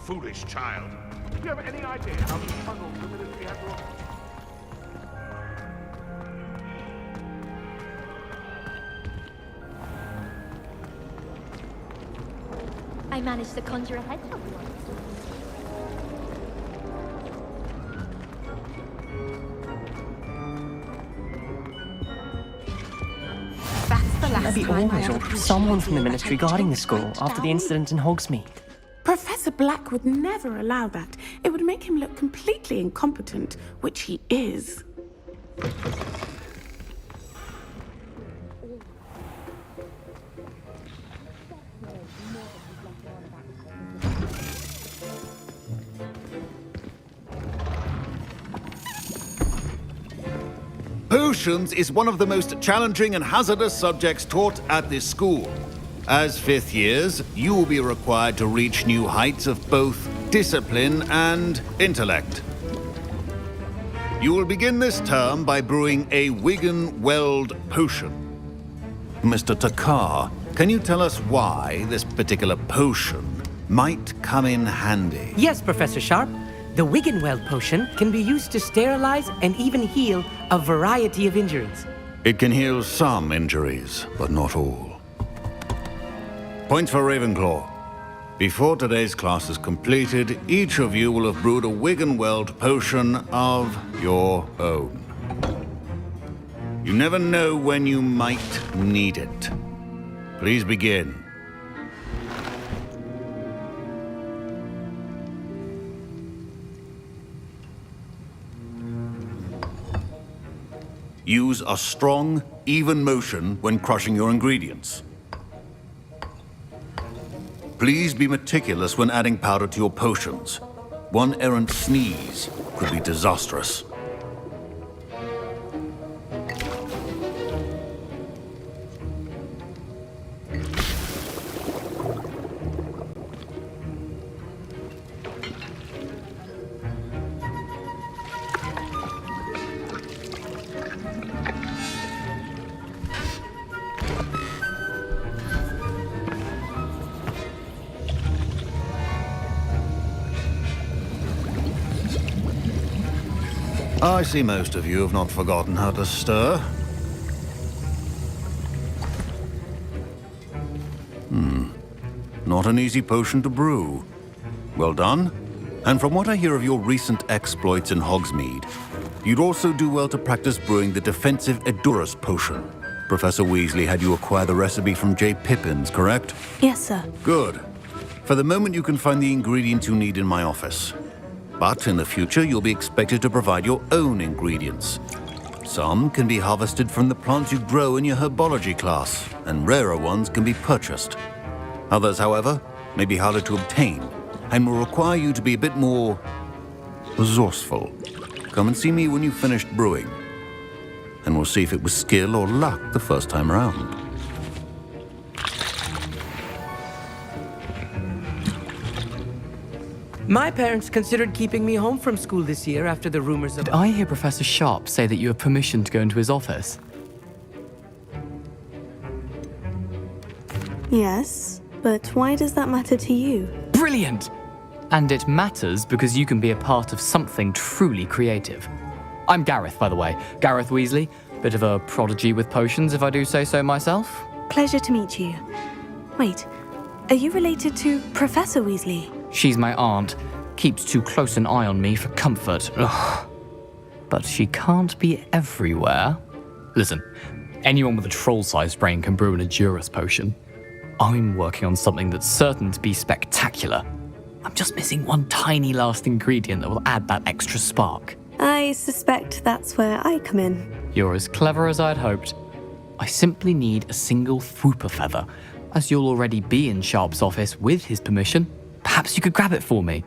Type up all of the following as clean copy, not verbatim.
foolish child. Do you have any idea how many puzzles the military have to offer? I managed to conjure a hedgehog once. Maybe always, or someone from the ministry guarding the school after the incident in Hogsmeade. Professor Black would never allow that. It would make him look completely incompetent, which he is. Potions is one of the most challenging and hazardous subjects taught at this school. As fifth years, you will be required to reach new heights of both discipline and intellect. You will begin this term by brewing a Wigan-Weld potion. Mr. Takar, can you tell us why this particular potion might come in handy? Yes, Professor Sharp. The Wigan-Weld potion can be used to sterilize and even heal a variety of injuries. It can heal some injuries, but not all. Points for Ravenclaw. Before today's class is completed, each of you will have brewed a Wigan-Weld potion of your own. You never know when you might need it. Please begin. Use a strong, even motion when crushing your ingredients. Please be meticulous when adding powder to your potions. One errant sneeze could be disastrous. I see most of you have not forgotten how to stir. Not an easy potion to brew. Well done. And from what I hear of your recent exploits in Hogsmeade, you'd also do well to practice brewing the defensive Edurus potion. Professor Weasley had you acquire the recipe from J. Pippins, correct? Yes, sir. Good. For the moment, you can find the ingredients you need in my office. But in the future, you'll be expected to provide your own ingredients. Some can be harvested from the plants you grow in your herbology class, and rarer ones can be purchased. Others, however, may be harder to obtain, and will require you to be a bit more resourceful. Come and see me when you've finished brewing, and we'll see if it was skill or luck the first time around. My parents considered keeping me home from school this year after the rumors of... Did I hear Professor Sharp say that you have permission to go into his office? Yes, but why does that matter to you? Brilliant! And it matters because you can be a part of something truly creative. I'm Gareth, by the way. Gareth Weasley. Bit of a prodigy with potions, if I do say so myself. Pleasure to meet you. Wait, are you related to Professor Weasley? She's my aunt. Keeps too close an eye on me for comfort. Ugh. But she can't be everywhere. Listen, anyone with a troll-sized brain can brew an Edurus potion. I'm working on something that's certain to be spectacular. I'm just missing one tiny last ingredient that will add that extra spark. I suspect that's where I come in. You're as clever as I'd hoped. I simply need a single Fwooper feather. As you'll already be in Sharp's office with his permission, perhaps you could grab it for me.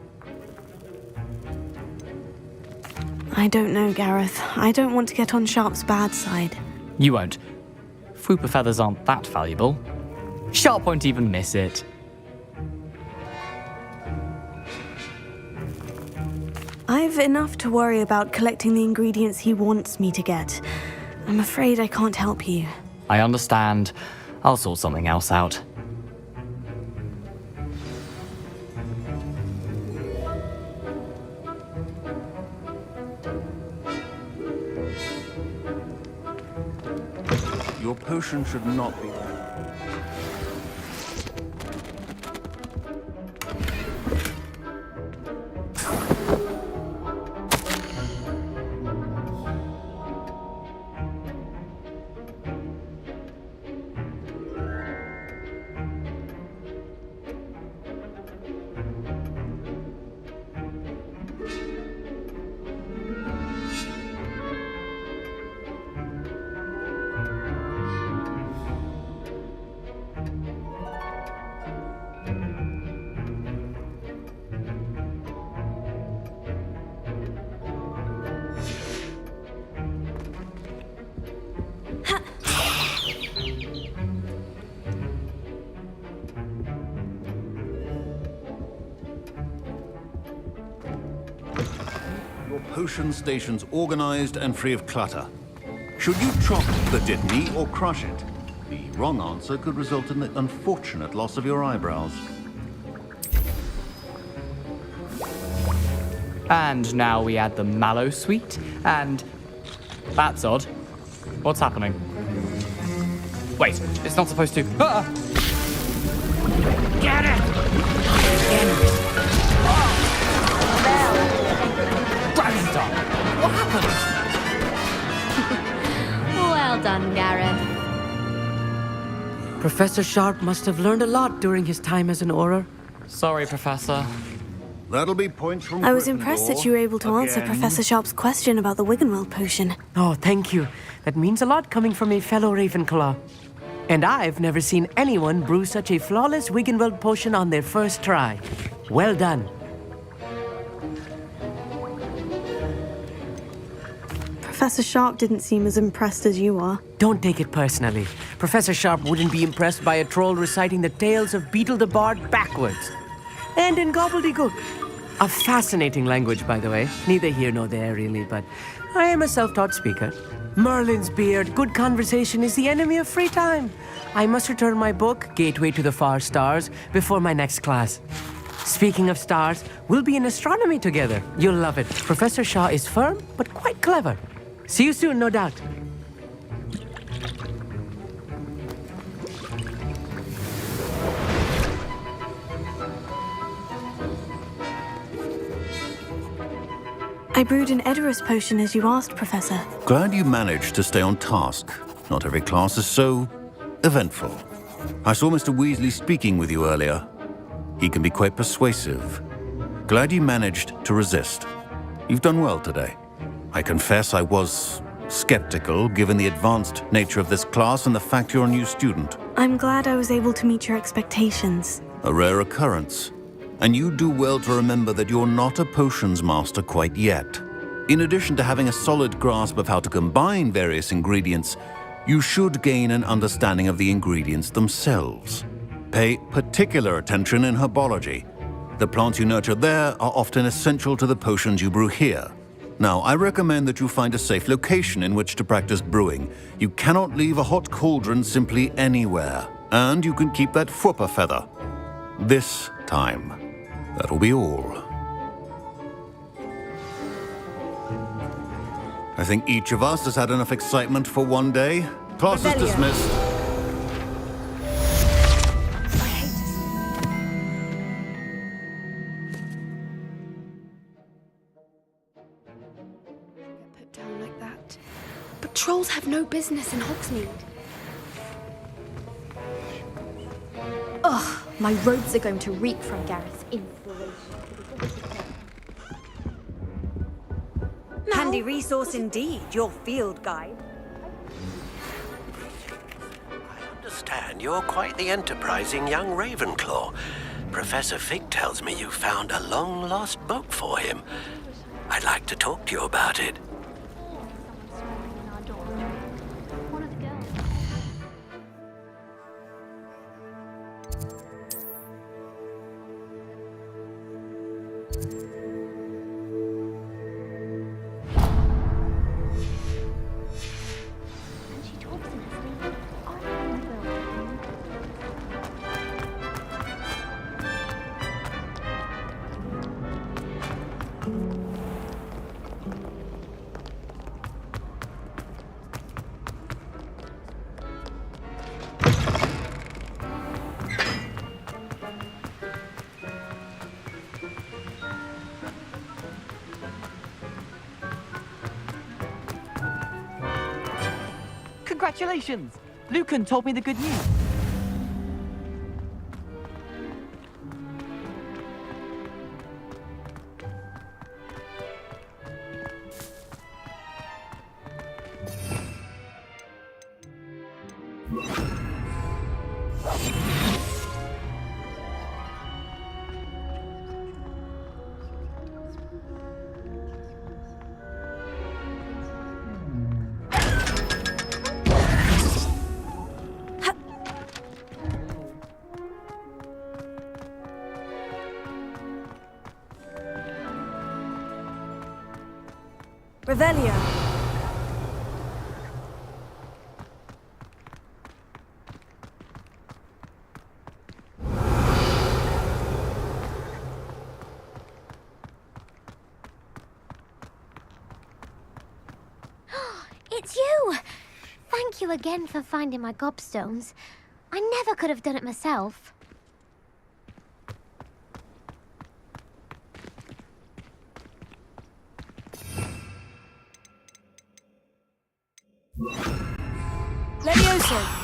I don't know, Gareth. I don't want to get on Sharp's bad side. You won't. Fwooper feathers aren't that valuable. Sharp won't even miss it. I've enough to worry about collecting the ingredients he wants me to get. I'm afraid I can't help you. I understand. I'll sort something else out. your potion should not be... Potion stations organized and free of clutter. Should you chop the Dittany or crush it, the wrong answer could result in the unfortunate loss of your eyebrows. And now we add the mallow sweet, and... That's odd. What's happening? Wait, it's not supposed to... Ah! Get it! What happened? Well done, Gareth. Professor Sharp must have learned a lot during his time as an Auror. Sorry, Professor. That'll be points from I was impressed that you were able to answer Again. Professor Sharp's question about the Wiggenweld potion. Oh, thank you. That means a lot coming from a fellow Ravenclaw. And I've never seen anyone brew such a flawless Wiggenweld potion on their first try. Well done. Professor Sharp didn't seem as impressed as you are. Don't take it personally. Professor Sharp wouldn't be impressed by a troll reciting the tales of Beetle the Bard backwards. And in gobbledygook. A fascinating language, by the way. Neither here nor there, really, but I am a self-taught speaker. Merlin's beard, good conversation is the enemy of free time. I must return my book, Gateway to the Far Stars, before my next class. Speaking of stars, we'll be in astronomy together. You'll love it. Professor Shaw is firm, but quite clever. See you soon, no doubt. I brewed an Edorus potion as you asked, Professor. Glad you managed to stay on task. Not every class is so eventful. I saw Mr. Weasley speaking with you earlier. He can be quite persuasive. Glad you managed to resist. You've done well today. I confess I was skeptical, given the advanced nature of this class and the fact you're a new student. I'm glad I was able to meet your expectations. A rare occurrence. And you do well to remember that you're not a potions master quite yet. In addition to having a solid grasp of how to combine various ingredients, you should gain an understanding of the ingredients themselves. Pay particular attention in herbology. The plants you nurture there are often essential to the potions you brew here. Now, I recommend that you find a safe location in which to practice brewing. You cannot leave a hot cauldron simply anywhere. And you can keep that Fwooper feather. This time. That'll be all. I think each of us has had enough excitement for one day. Class is dismissed. Put down like that. But trolls have no business in Hogsmeade. Ugh, my robes are going to reek from Gareth's inspiration. Handy resource indeed, your field guide. I understand you're quite the enterprising young Ravenclaw. Professor Fig tells me you found a long-lost book for him. I'd like to talk to you about it. One of the girls. And she talks in her sleep. I will. Congratulations! Lucan told me the good news. Revelio. It's you! Thank you again for finding my gobstones. I never could have done it myself. Levioso.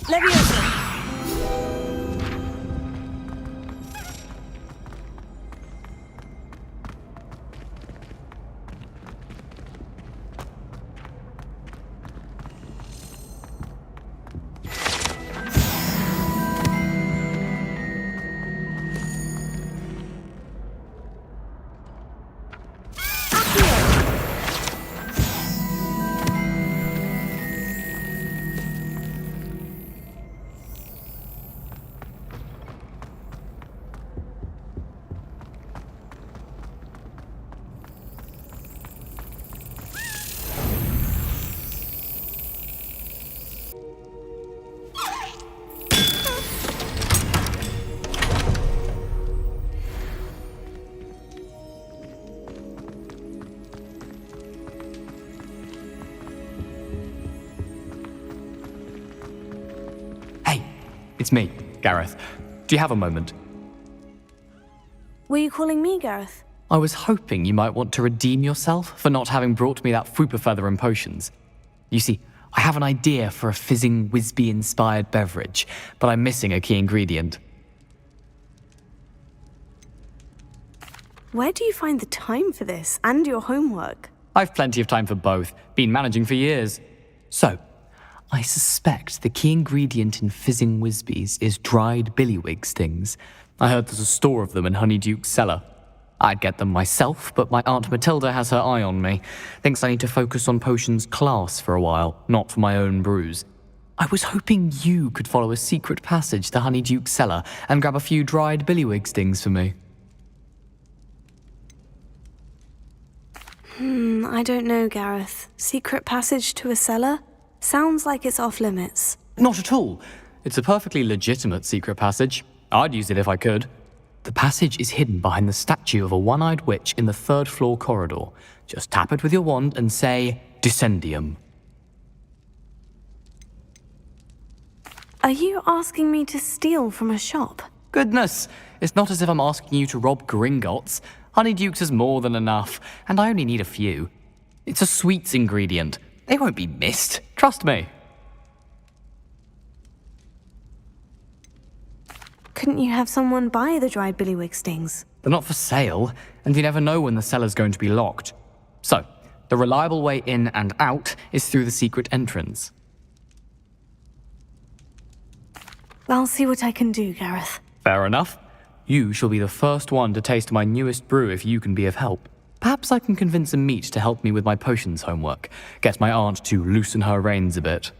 Levioso. It's me, Gareth. Do you have a moment? Were you calling me, Gareth? I was hoping you might want to redeem yourself for not having brought me that Fupa feather and potions. You see, I have an idea for a fizzing Wisby-inspired beverage, but I'm missing a key ingredient. Where do you find the time for this and your homework? I've plenty of time for both. Been managing for years. So, I suspect the key ingredient in fizzing Wisbies is dried billywig stings. I heard there's a store of them in Honeyduke's cellar. I'd get them myself, but my Aunt Matilda has her eye on me. Thinks I need to focus on potions class for a while, not for my own brews. I was hoping you could follow a secret passage to Honeyduke's cellar and grab a few dried billywig stings for me. I don't know, Gareth. Secret passage to a cellar? Sounds like it's off limits. Not at all. It's a perfectly legitimate secret passage. I'd use it if I could. The passage is hidden behind the statue of a one-eyed witch in the third-floor corridor. Just tap it with your wand and say, Descendium. Are you asking me to steal from a shop? Goodness, it's not as if I'm asking you to rob Gringotts. Honeydukes is more than enough, and I only need a few. It's a sweets ingredient. They won't be missed. Trust me. Couldn't you have someone buy the dried billywig stings? They're not for sale, and you never know when the cellar's going to be locked. So, the reliable way in and out is through the secret entrance. I'll see what I can do, Gareth. Fair enough. You shall be the first one to taste my newest brew if you can be of help. Perhaps I can convince a meat to help me with my potions homework. Get my aunt to loosen her reins a bit.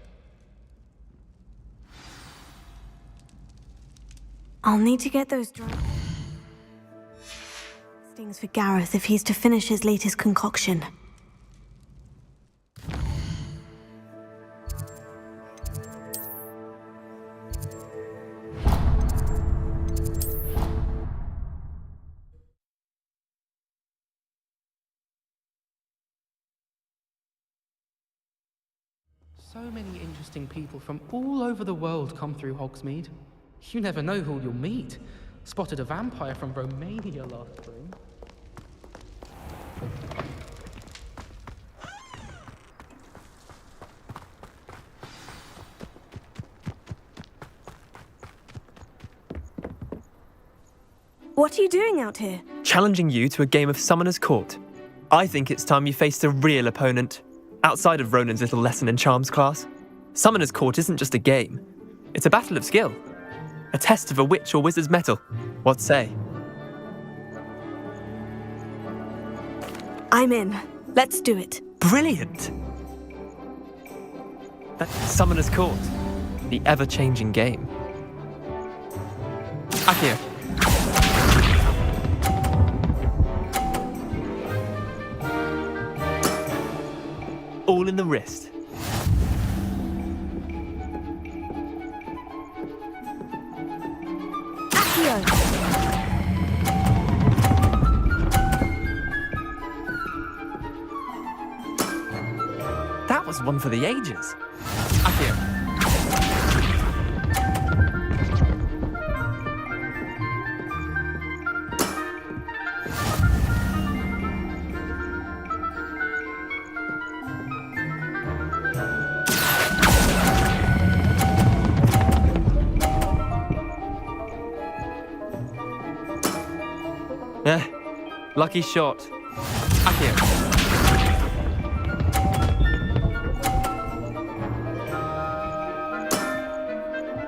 I'll need to get those dried stings for Gareth if he's to finish his latest concoction. So many interesting people from all over the world come through Hogsmeade. You never know who you'll meet. Spotted a vampire from Romania last spring. What are you doing out here? Challenging you to a game of Summoner's Court. I think it's time you faced a real opponent, outside of Ronan's little lesson in charms class. Summoner's Court isn't just a game. It's a battle of skill. A test of a witch or wizard's mettle. What say? I'm in. Let's do it. Brilliant! That's Summoner's Court, the ever-changing game. Akio. All in the wrist. Accio! That was one for the ages. Akio. Lucky shot. Akio.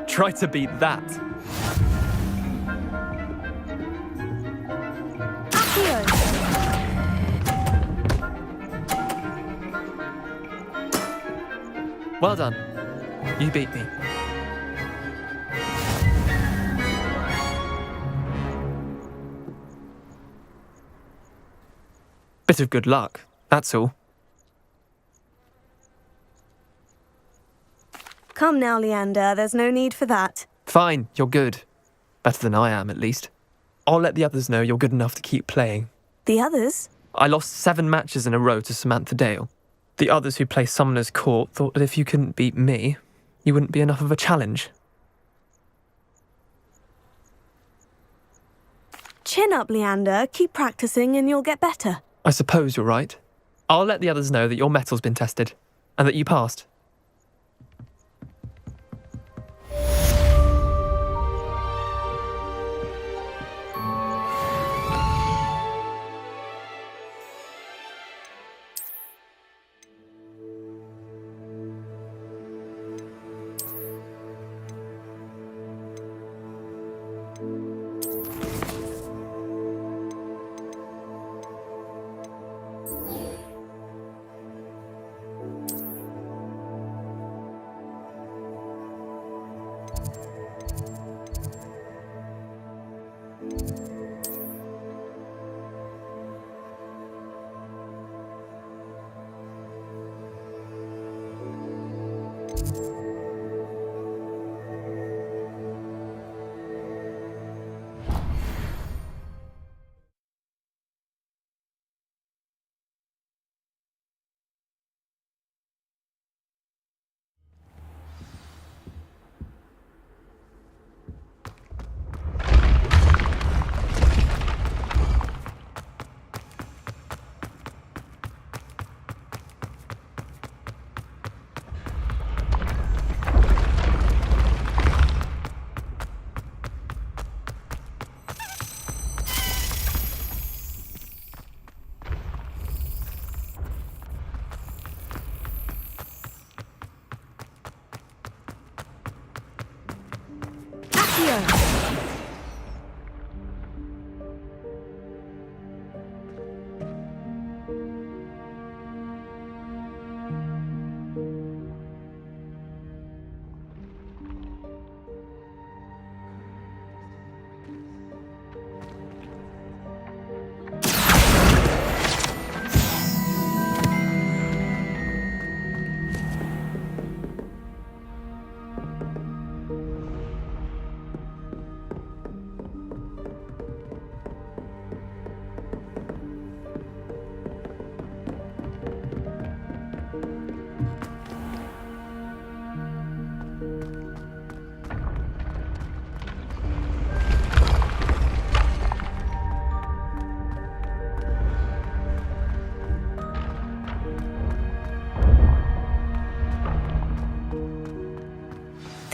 Try to beat that. Accio! Well done. You beat me. Bit of good luck, that's all. Come now, Leander, there's no need for that. Fine, you're good. Better than I am, at least. I'll let the others know you're good enough to keep playing. The others? I lost 7 matches in a row to Samantha Dale. The others who play Summoner's Court thought that if you couldn't beat me, you wouldn't be enough of a challenge. Chin up, Leander. Keep practicing and you'll get better. I suppose you're right. I'll let the others know that your metal's been tested, and that you passed.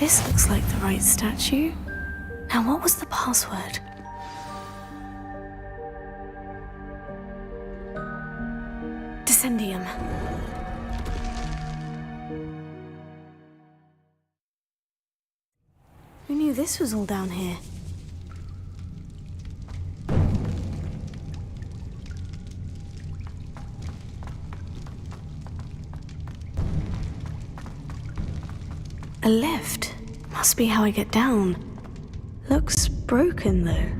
This looks like the right statue. Now, what was the password? Descendium. Who knew this was all down here? A lift. Must be how I get down. Looks broken, though.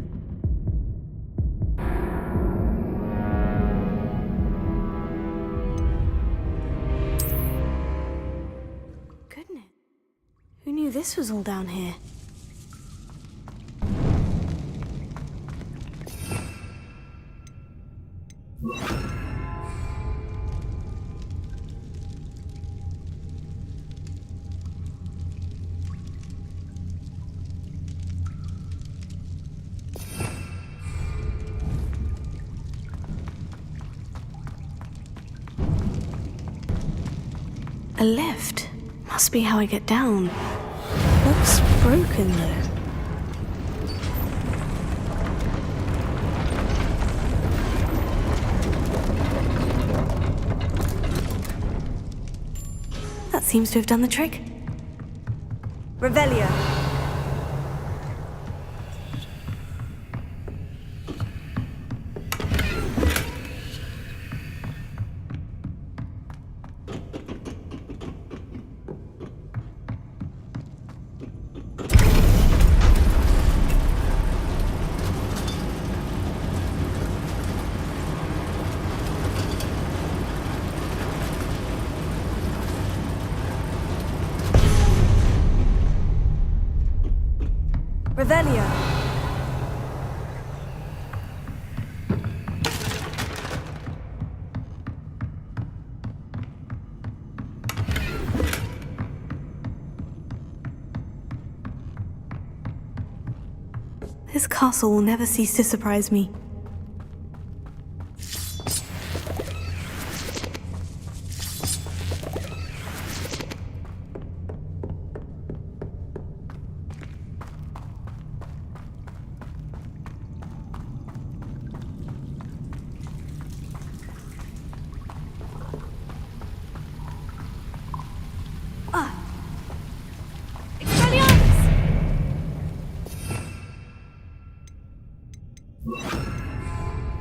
Goodness. Who knew this was all down here? A lift. Must be how I get down. Looks broken, though. That seems to have done the trick. Revelio. Revelio. This castle will never cease to surprise me.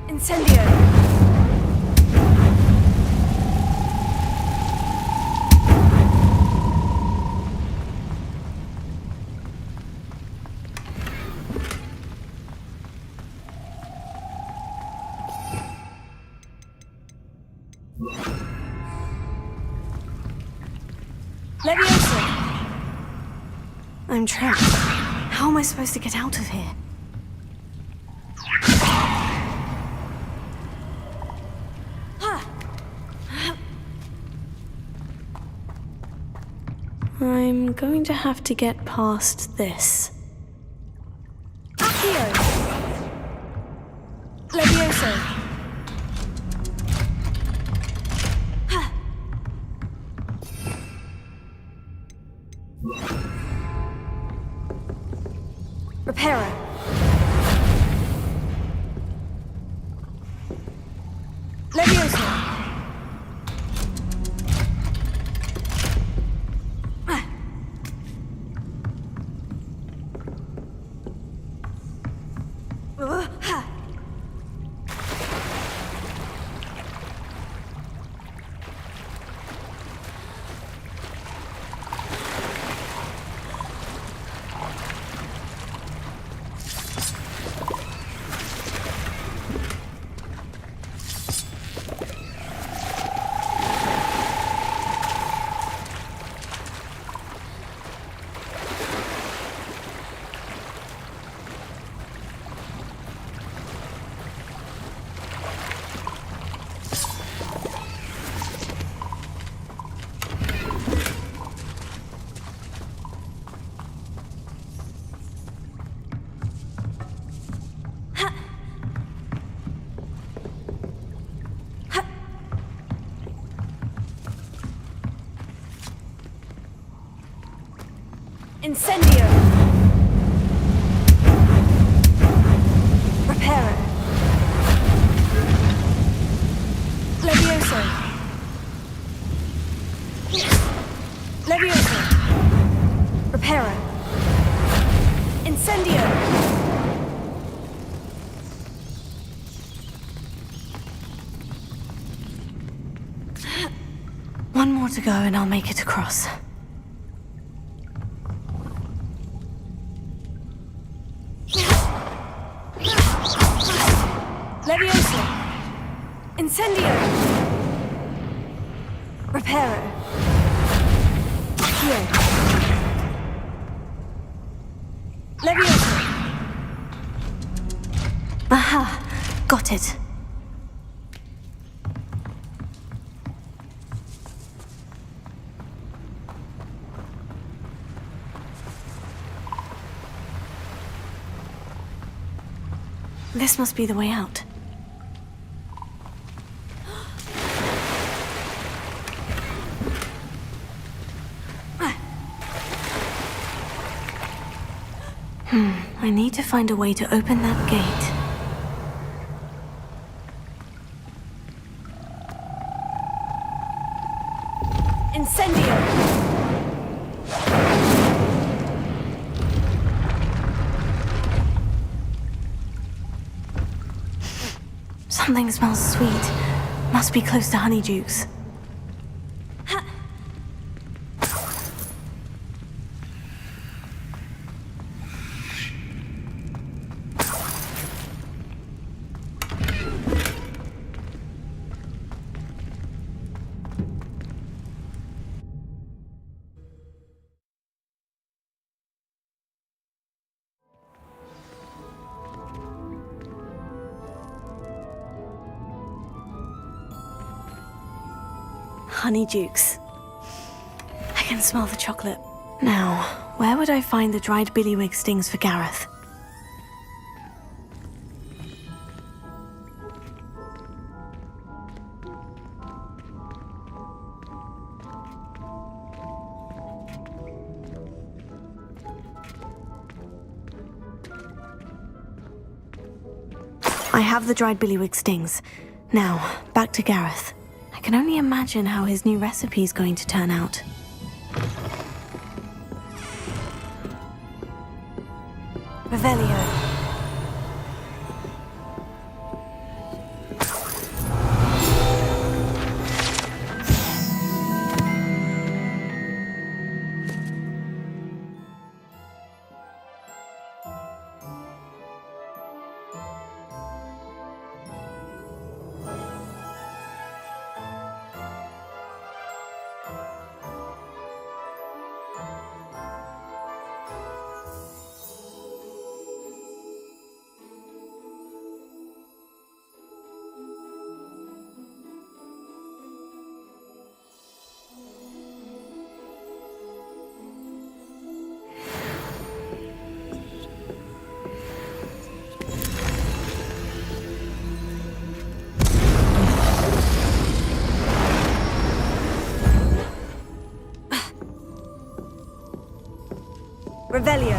Incendio. Leviosa. I'm trapped. How am I supposed to get out of here? I'm going to have to get past this. Accio. Levioso. Reparo. Levioso. Incendio! Reparo! Levioso! Levioso! Reparo! Incendio! One more to go and I'll make it across. Levioso! Incendio! Reparo! Here! Levioso! Aha! Got it. This must be the way out. I need to find a way to open that gate. Incendio! Something smells sweet. Must be close to Honeydukes. Honeydukes. I can smell the chocolate. Now, where would I find the dried billywig stings for Gareth? I have the dried billywig stings. Now, back to Gareth. I can only imagine how his new recipe is going to turn out. Revelio. Revelio.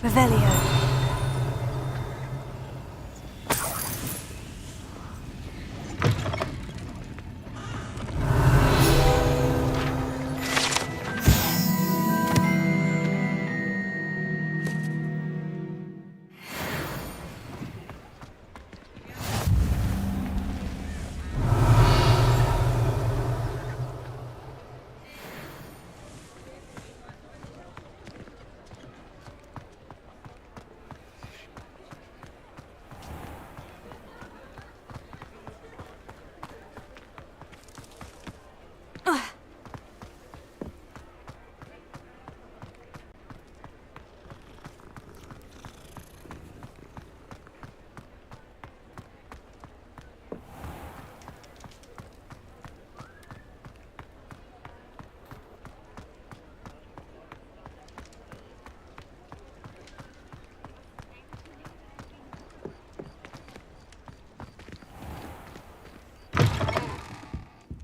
Revelio.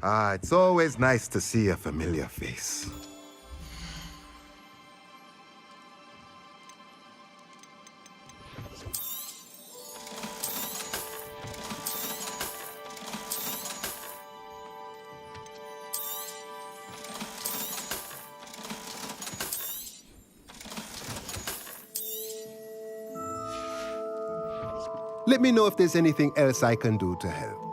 Ah, it's always nice to see a familiar face. Let me know if there's anything else I can do to help.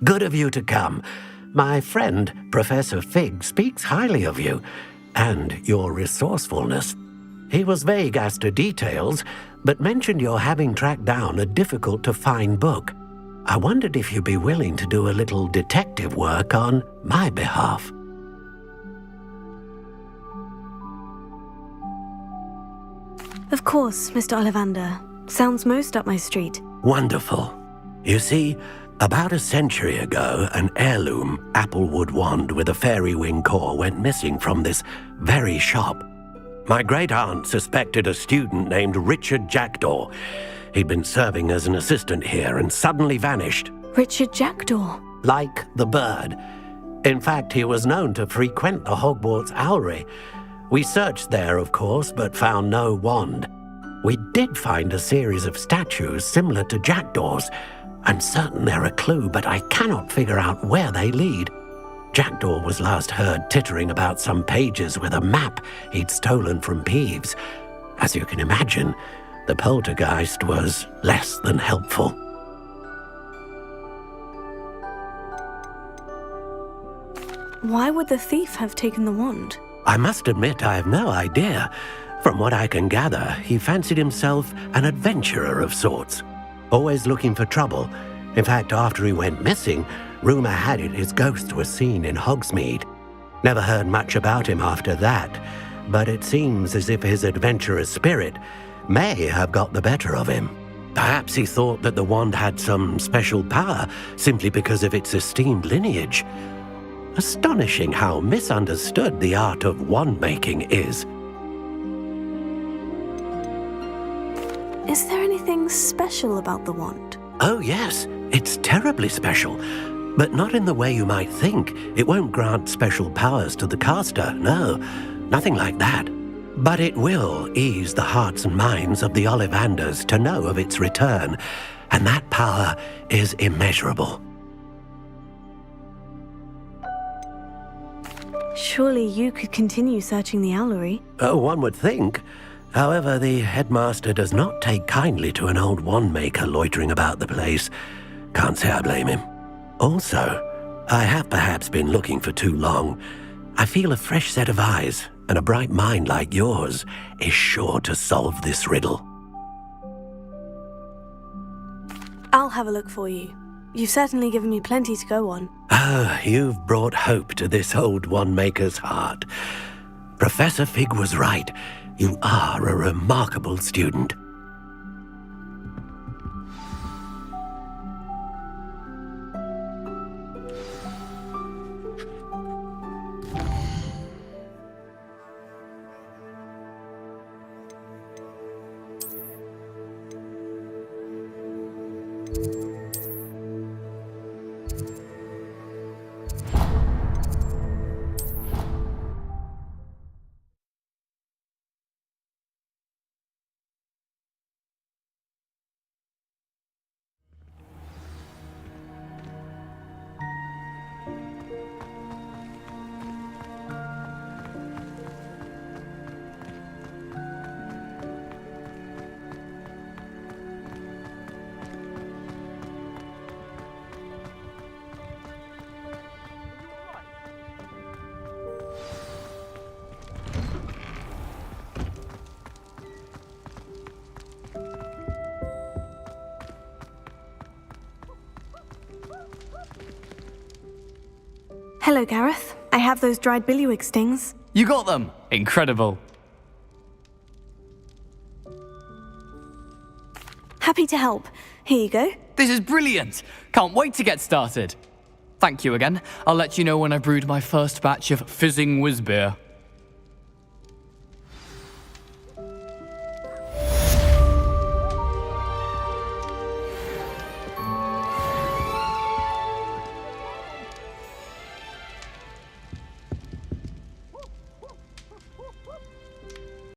Good of you to come. My friend, Professor Fig, speaks highly of you and your resourcefulness. He was vague as to details, but mentioned your having tracked down a difficult-to-find book. I wondered if you'd be willing to do a little detective work on my behalf. Of course, Mr. Ollivander. Sounds most up my street. Wonderful. You see, about a century ago, an heirloom applewood wand with a fairy wing core went missing from this very shop. My great-aunt suspected a student named Richard Jackdaw. He'd been serving as an assistant here and suddenly vanished. Richard Jackdaw? Like the bird. In fact, he was known to frequent the Hogwarts Owlery. We searched there, of course, but found no wand. We did find a series of statues similar to Jackdaw's. I'm certain they're a clue, but I cannot figure out where they lead. Jackdaw was last heard tittering about some pages with a map he'd stolen from Peeves. As you can imagine, the poltergeist was less than helpful. Why would the thief have taken the wand? I must admit I have no idea. From what I can gather, he fancied himself an adventurer of sorts. Always looking for trouble. In fact, after he went missing, rumor had it his ghost was seen in Hogsmeade. Never heard much about him after that, but it seems as if his adventurous spirit may have got the better of him. Perhaps he thought that the wand had some special power simply because of its esteemed lineage. Astonishing how misunderstood the art of wand-making is. Is there anything special about the wand? Oh yes, it's terribly special. But not in the way you might think. It won't grant special powers to the caster, no. Nothing like that. But it will ease the hearts and minds of the Ollivanders to know of its return. And that power is immeasurable. Surely you could continue searching the Owlery. Oh, one would think. However, the headmaster does not take kindly to an old wand-maker loitering about the place. Can't say I blame him. Also, I have perhaps been looking for too long. I feel a fresh set of eyes, and a bright mind like yours is sure to solve this riddle. I'll have a look for you. You've certainly given me plenty to go on. Ah, you've brought hope to this old wand-maker's heart. Professor Fig was right. You are a remarkable student. Hello, Gareth. I have those dried billywig stings. You got them! Happy to help. Here you go. This is brilliant! Can't wait to get started. Thank you again. I'll let you know when I brewed my first batch of fizzing whiz beer.